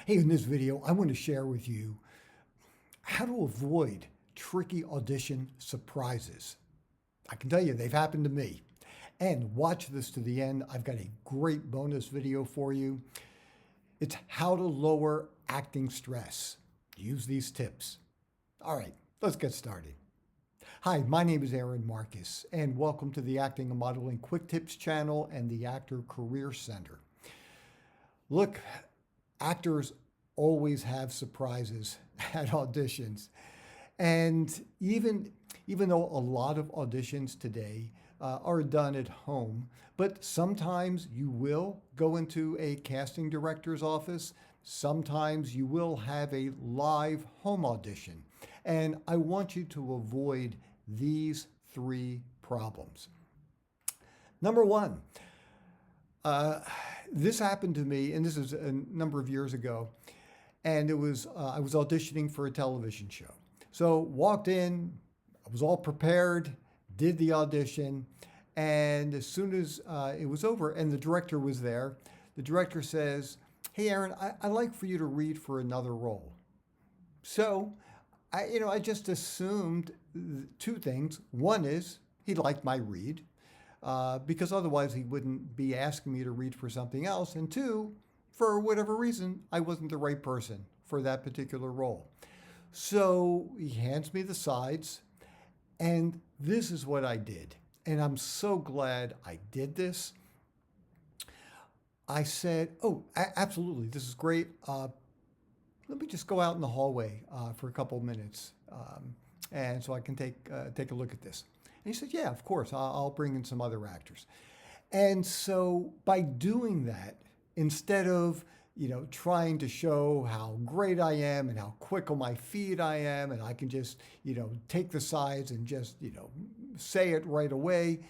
Hey, in this video, I want to share with you how to avoid tricky audition surprises. I can tell you they've happened to me. And watch this to the end. I've got a great bonus video for you. It's how to lower acting stress. Use these tips. All right, let's get started. Hi, my name is Aaron Marcus, and welcome to the Acting and Modeling Quick Tips channel and the Actor Career Center. Look, actors always have surprises at auditions. And even though a lot of auditions today are done at home, but sometimes you will go into a casting director's office. Sometimes you will have a live home audition. And I want you to avoid these three problems. Number one, this happened to me, and this is a number of years ago, and it was I was auditioning for a television show. So walked in, I was all prepared, did the audition, and as soon as it was over and the director was there, the director says, "Hey, Aaron, I'd like for you to read for another role." So I just assumed two things. One is he liked my read, because otherwise he wouldn't be asking me to read for something else. And two, for whatever reason, I wasn't the right person for that particular role. So he hands me the sides, and this is what I did. And I'm so glad I did this. I said, "Oh, absolutely, this is great. Let me just go out in the hallway for a couple of minutes, and so I can take a look at this." And he said, "Yeah, of course, I'll bring in some other actors." And so by doing that, instead of trying to show how great I am and how quick on my feet I am, and I can just take the sides and just say it right away,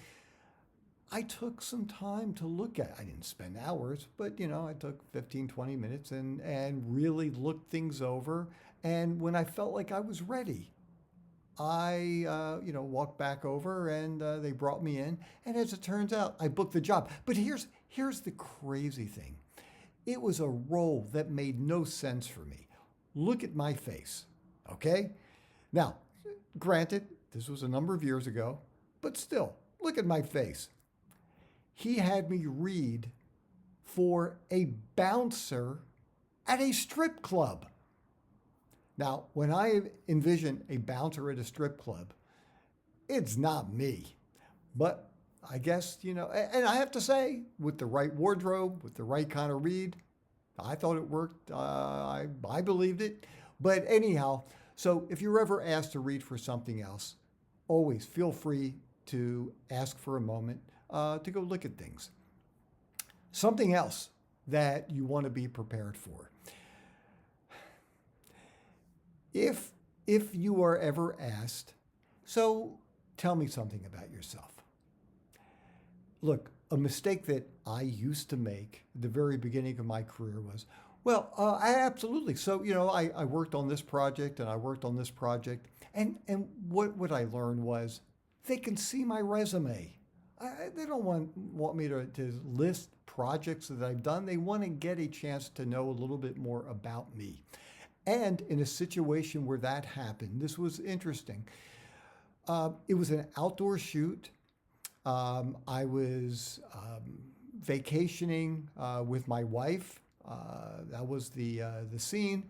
I took some time to look at it. I didn't spend hours, but I took 15, 20 minutes and really looked things over. And when I felt like I was ready, I walked back over, and they brought me in. And as it turns out, I booked the job. But here's the crazy thing. It was a role that made no sense for me. Look at my face, okay? Now, granted, this was a number of years ago, but still, look at my face. He had me read for a bouncer at a strip club. Now, when I envision a bouncer at a strip club, it's not me. But I guess, and I have to say, with the right wardrobe, with the right kind of read, I thought it worked. I believed it. But anyhow, so if you're ever asked to read for something else, always feel free to ask for a moment to go look at things. Something else that you want to be prepared for. If you are ever asked, "So tell me something about yourself." Look, a mistake that I used to make at the very beginning of my career was, well, absolutely. So, I worked on this project and I worked on this project. And what I learned was they can see my resume. They don't want me to list projects that I've done. They want to get a chance to know a little bit more about me. And in a situation where that happened, this was interesting. It was an outdoor shoot. I was vacationing with my wife. That was the scene.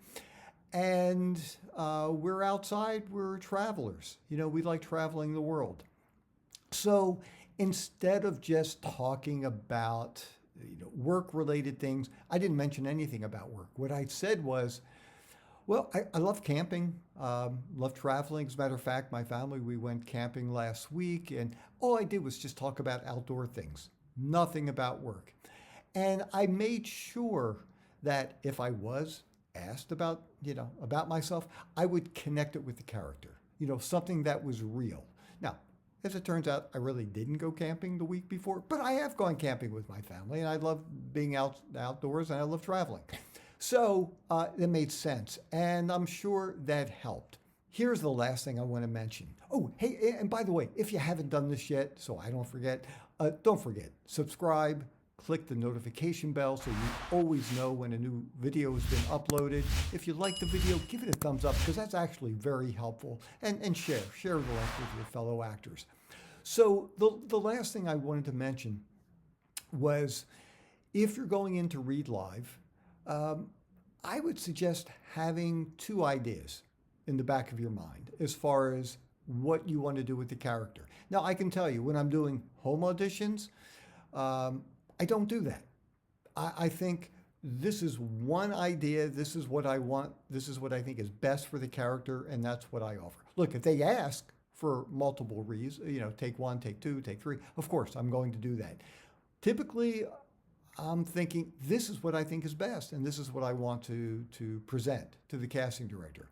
And we're outside. We're travelers. We like traveling the world. So instead of just talking about work-related things, I didn't mention anything about work. What I said was, well, I love camping, love traveling. As a matter of fact, my family, we went camping last week, and all I did was just talk about outdoor things, nothing about work. And I made sure that if I was asked about myself, I would connect it with the character, something that was real. Now, as it turns out, I really didn't go camping the week before, but I have gone camping with my family, and I love being outdoors, and I love traveling. So it made sense, and I'm sure that helped. Here's the last thing I want to mention. Oh, hey, and by the way, if you haven't done this yet, so I don't forget, subscribe, Click the notification bell so you always know when a new video has been uploaded. If you like the video, give it a thumbs up because that's actually very helpful. And share the link with your fellow actors. So the last thing I wanted to mention was if you're going in to read live, I would suggest having two ideas in the back of your mind as far as what you want to do with the character. Now, I can tell you when I'm doing home auditions, I don't do that. I think this is one idea, this is what I want, this is what I think is best for the character, and that's what I offer. Look, if they ask for multiple reads, take one, take two, take three, of course, I'm going to do that. Typically, I'm thinking, this is what I think is best, and this is what I want to present to the casting director.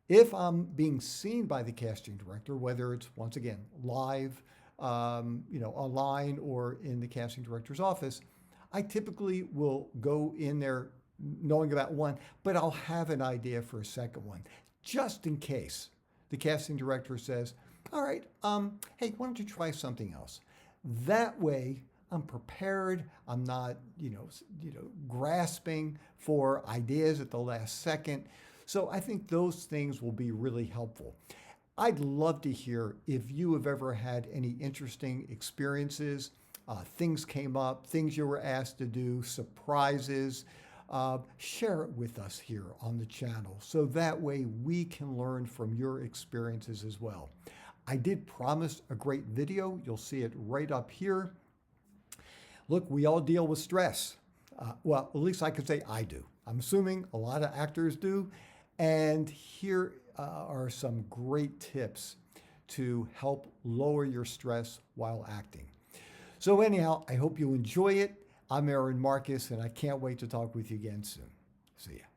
If I'm being seen by the casting director, whether it's, once again, live, online or in the casting director's office, I typically will go in there knowing about one, but I'll have an idea for a second one, just in case the casting director says, all right, hey, why don't you try something else? That way, I'm prepared. I'm not, grasping for ideas at the last second. So I think those things will be really helpful. I'd love to hear if you have ever had any interesting experiences, things came up, things you were asked to do, surprises. Share it with us here on the channel so that way we can learn from your experiences as well. I did promise a great video. You'll see it right up here. Look, we all deal with stress. Well, at least I could say I do. I'm assuming a lot of actors do. And here are some great tips to help lower your stress while acting. So anyhow, I hope you enjoy it. I'm Aaron Marcus, and I can't wait to talk with you again soon. See ya.